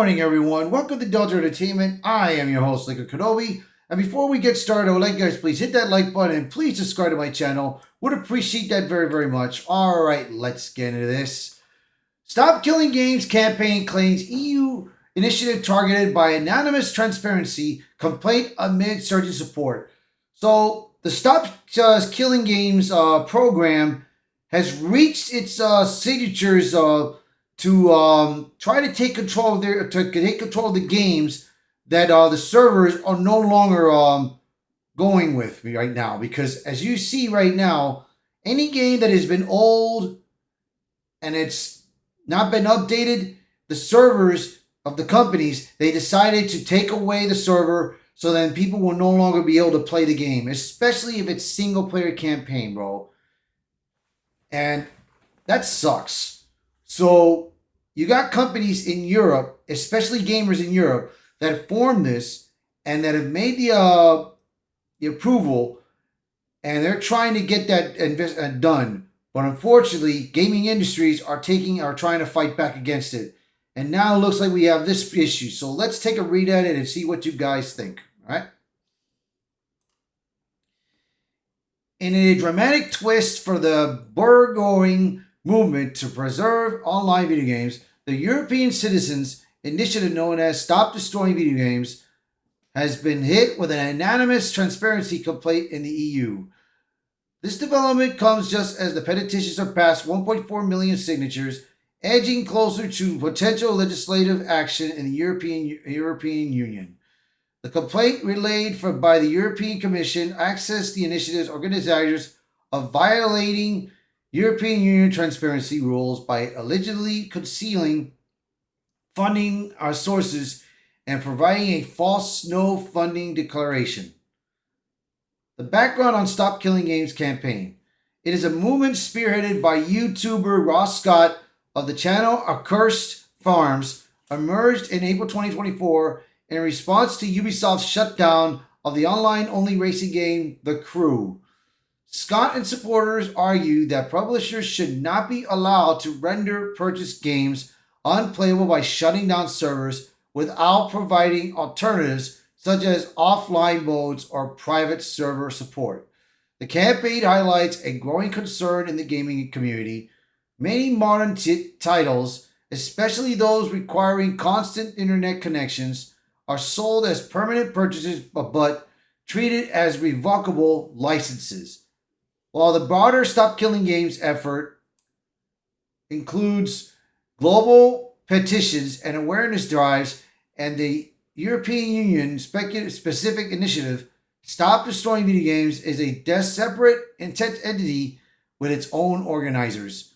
morning, everyone. Welcome to Delta Entertainment. I am your host, Liquor Kenobi. And before we get started, I would like you guys please hit that like button and please subscribe to my channel. Would appreciate that very, very much. All right, let's get into this. Stop Killing Games campaign claims EU initiative targeted by anonymous transparency complaint amid surging support. So the Stop Killing Games program has reached its signatures to try to take control of the games that the servers are no longer going with me right now, because as you see right now, any game that has been old and it's not been updated, the servers of the companies, they decided to take away the server so then people will no longer be able to play the game, especially if it's single player campaign, bro. And that sucks. So you got companies in Europe, especially gamers in Europe, that have formed this and that have made the approval, and they're trying to get that done. But unfortunately, gaming industries are trying to fight back against it. And now it looks like we have this issue. So let's take a read at it and see what you guys think. All right. In a dramatic twist for the burgeoning movement to preserve online video games, the European Citizens Initiative, known as Stop Destroying Video Games, has been hit with an anonymous transparency complaint in the EU. This development comes just as the petition surpassed 1.4 million signatures, edging closer to potential legislative action in the European Union. The complaint relayed by the European Commission accused the initiative's organizers of violating European Union transparency rules by allegedly concealing funding sources and providing a false no funding declaration. The background on Stop Killing Games campaign. It is a movement spearheaded by YouTuber Ross Scott of the channel Accursed Farms, emerged in April 2024 in response to Ubisoft's shutdown of the online-only racing game The Crew. Scott and supporters argue that publishers should not be allowed to render purchased games unplayable by shutting down servers without providing alternatives such as offline modes or private server support. The campaign highlights a growing concern in the gaming community. Many modern titles, especially those requiring constant internet connections, are sold as permanent purchases but treated as revocable licenses. While the broader Stop Killing Games effort includes global petitions and awareness drives and the European Union specific initiative, Stop Destroying Video Games is a separate entity with its own organizers.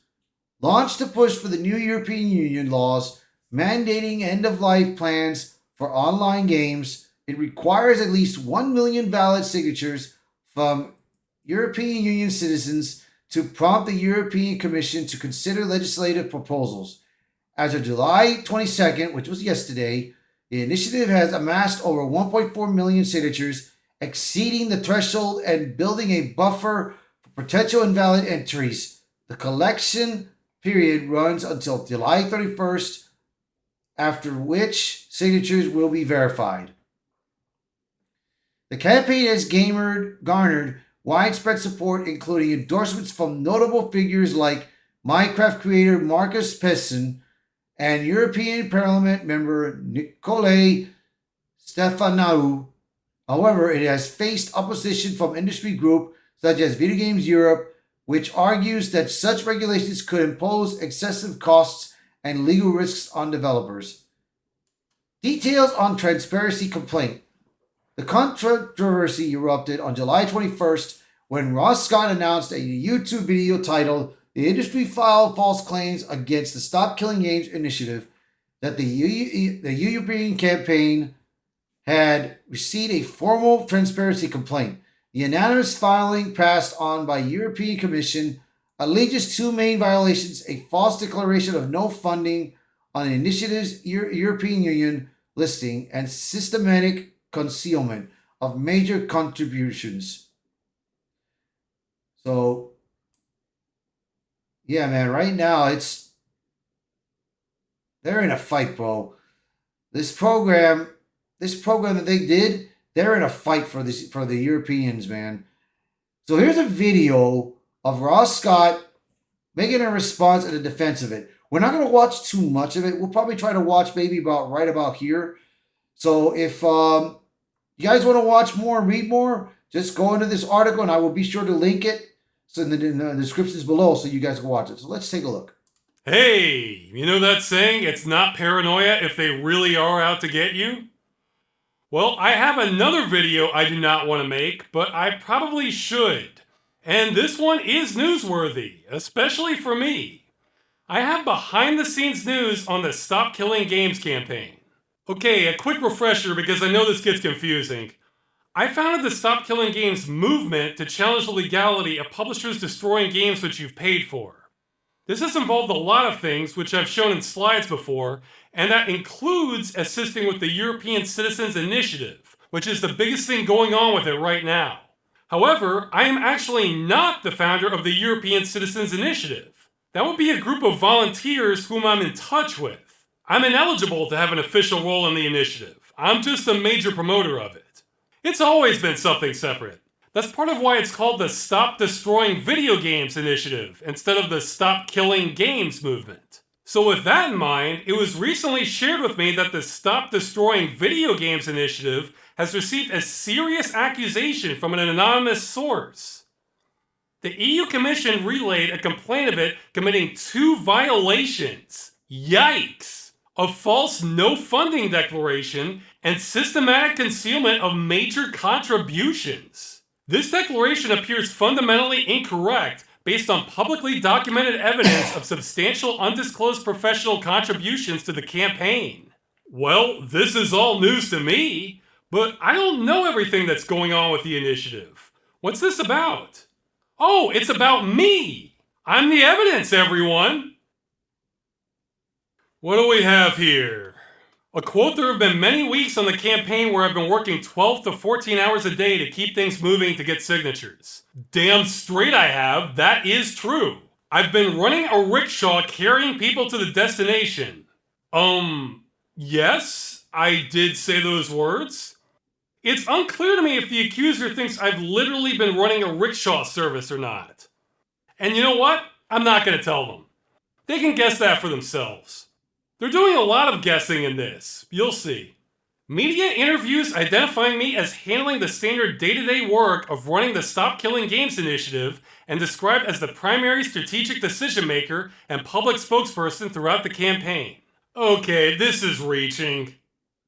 Launched to push for the new European Union laws mandating end-of-life plans for online games, it requires at least 1 million valid signatures from European Union citizens to prompt the European Commission to consider legislative proposals. As of July 22nd, which was yesterday, the initiative has amassed over 1.4 million signatures, exceeding the threshold and building a buffer for potential invalid entries. The collection period runs until July 31st, after which signatures will be verified. The campaign has garnered widespread support, including endorsements from notable figures like Minecraft creator Marcus Pessin and European Parliament member Nicolae Stefanou. However, it has faced opposition from industry groups such as Video Games Europe, which argues that such regulations could impose excessive costs and legal risks on developers. Details on transparency complaint. The controversy erupted on July 21st when Ross Scott announced a YouTube video titled "The Industry Filed False Claims Against the Stop Killing Games Initiative" that the European campaign had received a formal transparency complaint. The anonymous filing passed on by European Commission alleges two main violations: a false declaration of no funding on the initiative's European Union listing and systematic concealment of major contributions. So, yeah, man, right now they're in a fight, bro. this program, that they did, they're in a fight for the Europeans, man. So here's a video of Ross Scott making a response and a defense of it. We're not going to watch too much of it. We'll probably try to watch maybe right about here. So if you guys want to watch more and read more, just go into this article, and I will be sure to link it so in the descriptions below so you guys can watch it. So let's take a look. Hey, you know that saying, it's not paranoia if they really are out to get you? Well, I have another video I do not want to make, but I probably should. And this one is newsworthy, especially for me. I have behind the scenes news on the Stop Killing Games campaign. Okay, a quick refresher because I know this gets confusing. I founded the Stop Killing Games movement to challenge the legality of publishers destroying games which you've paid for. This has involved a lot of things, which I've shown in slides before, and that includes assisting with the European Citizens Initiative, which is the biggest thing going on with it right now. However, I am actually not the founder of the European Citizens Initiative. That would be a group of volunteers whom I'm in touch with. I'm ineligible to have an official role in the initiative. I'm just a major promoter of it. It's always been something separate. That's part of why it's called the Stop Destroying Video Games Initiative instead of the Stop Killing Games movement. So with that in mind, it was recently shared with me that the Stop Destroying Video Games Initiative has received a serious accusation from an anonymous source. The EU Commission relayed a complaint of it committing 2 violations, yikes, of false no-funding declaration and systematic concealment of major contributions. This declaration appears fundamentally incorrect based on publicly documented evidence of substantial undisclosed professional contributions to the campaign. Well, this is all news to me, but I don't know everything that's going on with the initiative. What's this about? Oh, it's about me! I'm the evidence, everyone! What do we have here? A quote, there have been many weeks on the campaign where I've been working 12 to 14 hours a day to keep things moving to get signatures. Damn straight I have, that is true. I've been running a rickshaw carrying people to the destination. Yes, I did say those words. It's unclear to me if the accuser thinks I've literally been running a rickshaw service or not. And you know what? I'm not going to tell them. They can guess that for themselves. They're doing a lot of guessing in this. You'll see. Media interviews identifying me as handling the standard day-to-day work of running the Stop Killing Games initiative and described as the primary strategic decision maker and public spokesperson throughout the campaign. Okay, this is reaching.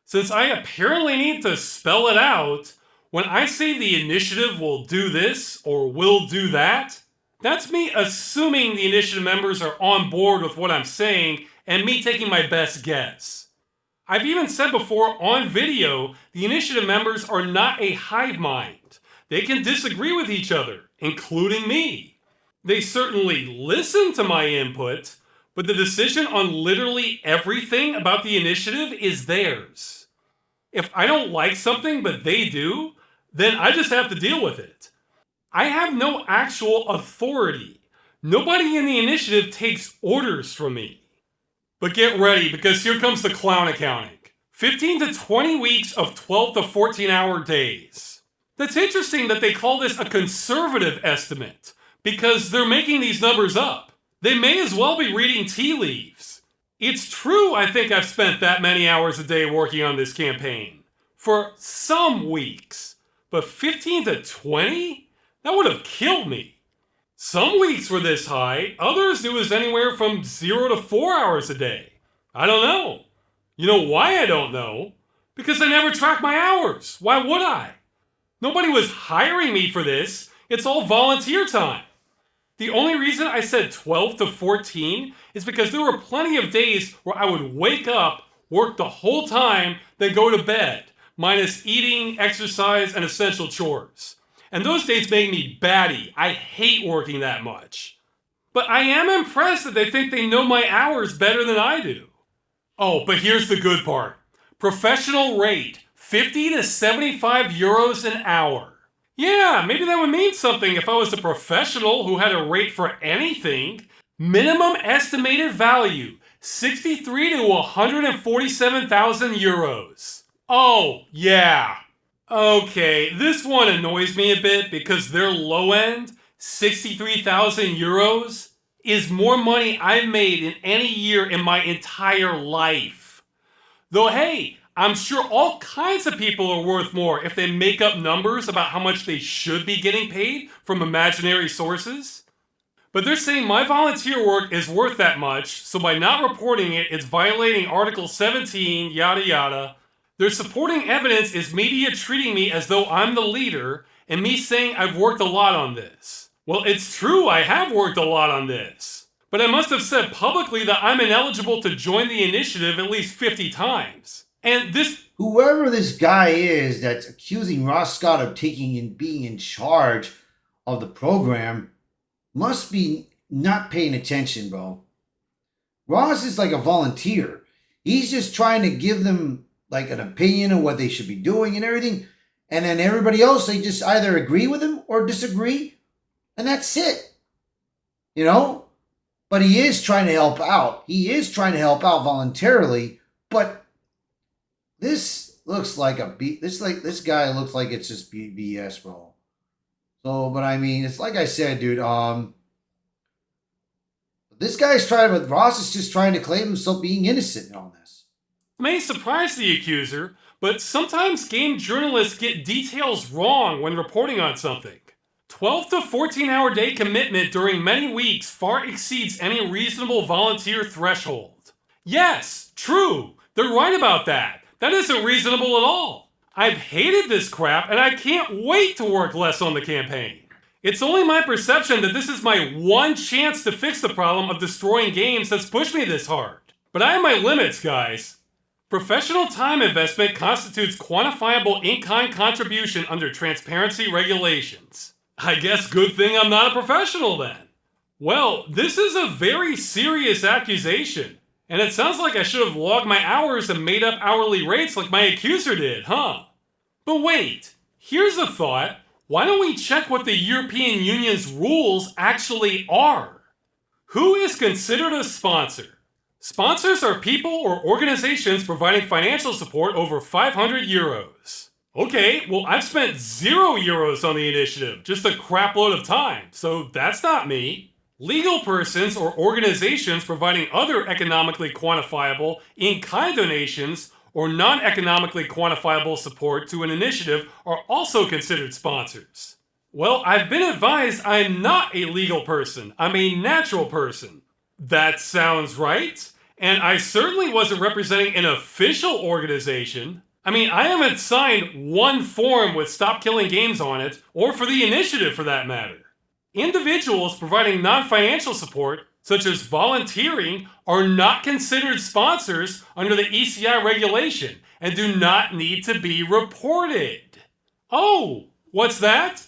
Since I apparently need to spell it out, when I say the initiative will do this or will do that, that's me assuming the initiative members are on board with what I'm saying and me taking my best guess. I've even said before on video, the initiative members are not a hive mind. They can disagree with each other, including me. They certainly listen to my input, but the decision on literally everything about the initiative is theirs. If I don't like something but they do, then I just have to deal with it. I have no actual authority. Nobody in the initiative takes orders from me. But get ready, because here comes the clown accounting. 15 to 20 weeks of 12 to 14 hour days. That's interesting that they call this a conservative estimate, because they're making these numbers up. They may as well be reading tea leaves. It's true I think I've spent that many hours a day working on this campaign. For some weeks. But 15 to 20? That would have killed me. Some weeks were this high, others it was anywhere from 0 to 4 hours a day. I don't know. You know why I don't know? Because I never track my hours. Why would I? Nobody was hiring me for this. It's all volunteer time. The only reason I said 12 to 14 is because there were plenty of days where I would wake up, work the whole time, then go to bed, minus eating, exercise, and essential chores. And those days make me batty. I hate working that much. But I am impressed that they think they know my hours better than I do. Oh, but here's the good part. Professional rate, 50 to 75 euros an hour. Yeah, maybe that would mean something if I was a professional who had a rate for anything. Minimum estimated value, 63 to 147,000 euros. Oh, yeah. Okay, this one annoys me a bit because their low end, 63,000 euros, is more money I've made in any year in my entire life. Though, hey, I'm sure all kinds of people are worth more if they make up numbers about how much they should be getting paid from imaginary sources. But they're saying my volunteer work is worth that much, so by not reporting it, it's violating Article 17, yada yada. Their supporting evidence is media treating me as though I'm the leader, and me saying I've worked a lot on this. Well, it's true, I have worked a lot on this. But I must have said publicly that I'm ineligible to join the initiative at least 50 times. And this... Whoever this guy is that's accusing Ross Scott of taking and being in charge of the program must be not paying attention, bro. Ross is like a volunteer. He's just trying to give them like an opinion of what they should be doing and everything. And then everybody else, they just either agree with him or disagree. And that's it. You know? But he is trying to help out. He is trying to help out voluntarily. But this looks like this guy looks like it's just BS, bro. So, but I mean, it's like I said, dude. This guy's trying, but Ross is just trying to claim himself being innocent in all this. May surprise the accuser, but sometimes game journalists get details wrong when reporting on something. 12 to 14 hour day commitment during many weeks far exceeds any reasonable volunteer threshold. Yes, true, they're right about that. That isn't reasonable at all. I've hated this crap and I can't wait to work less on the campaign. It's only my perception that this is my one chance to fix the problem of destroying games that's pushed me this hard. But I have my limits, guys. Professional time investment constitutes quantifiable in-kind contribution under transparency regulations. I guess good thing I'm not a professional then. Well, this is a very serious accusation, and it sounds like I should have logged my hours and made up hourly rates like my accuser did, huh? But wait, here's a thought. Why don't we check what the European Union's rules actually are? Who is considered a sponsor? Sponsors are people or organizations providing financial support over 500 euros. Okay, well, I've spent 0 euros on the initiative, just a crap load of time, so that's not me. Legal persons or organizations providing other economically quantifiable in-kind donations or non-economically quantifiable support to an initiative are also considered sponsors. Well, I've been advised I'm not a legal person, I'm a natural person. That sounds right, and I certainly wasn't representing an official organization. I mean, I haven't signed one form with Stop Killing Games on it, or for the initiative for that matter. Individuals providing non-financial support, such as volunteering, are not considered sponsors under the ECI regulation and do not need to be reported. Oh, what's that?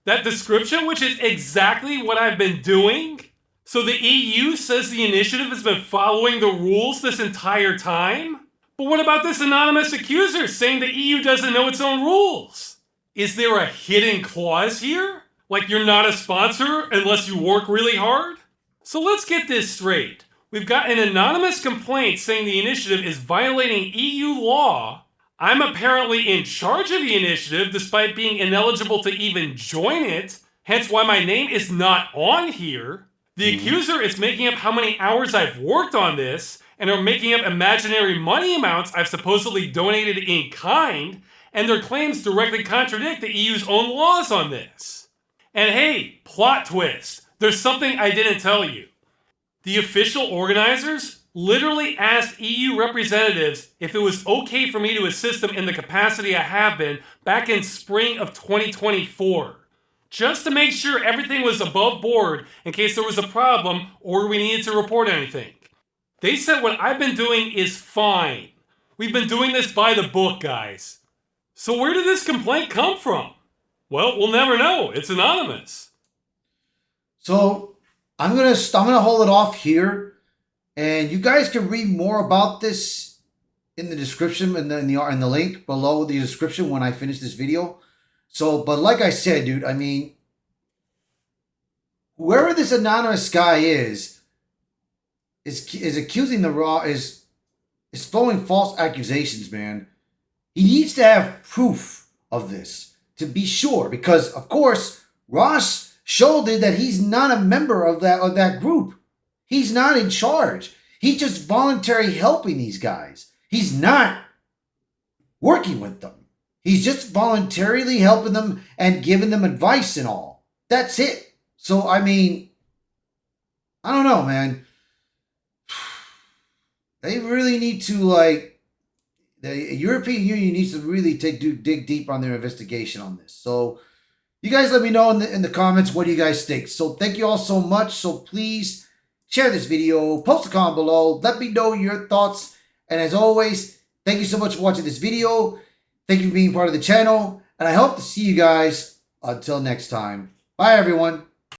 That description, which is exactly what I've been doing? So the EU says the initiative has been following the rules this entire time? But what about this anonymous accuser saying the EU doesn't know its own rules? Is there a hidden clause here? Like you're not a sponsor unless you work really hard? So let's get this straight. We've got an anonymous complaint saying the initiative is violating EU law. I'm apparently in charge of the initiative despite being ineligible to even join it, hence why my name is not on here. The accuser is making up how many hours I've worked on this, and are making up imaginary money amounts I've supposedly donated in kind, and their claims directly contradict the EU's own laws on this. And hey, plot twist, there's something I didn't tell you. The official organizers literally asked EU representatives if it was okay for me to assist them in the capacity I have been back in spring of 2024. Just to make sure everything was above board in case there was a problem or we needed to report anything. They said what I've been doing is fine. We've been doing this by the book, guys. So where did this complaint come from? Well, we'll never know. It's anonymous. So I'm gonna hold it off here, and you guys can read more about this in the description and in the link below the description when I finish this video. So, but like I said, dude, I mean, whoever this anonymous guy is, is accusing the Raw is throwing false accusations, man. He needs to have proof of this to be sure, because of course Ross showed it that he's not a member of that group. He's not in charge. He's just voluntarily helping these guys. He's not working with them. He's just voluntarily helping them and giving them advice and all. That's it. So, I mean, I don't know, man. They really need to, like, the European Union needs to really dig deep on their investigation on this. So, you guys let me know in the comments, what do you guys think? So, thank you all so much. So, please share this video, post a comment below, let me know your thoughts. And as always, thank you so much for watching this video. Thank you for being part of the channel. And I hope to see you guys until next time. Bye, everyone.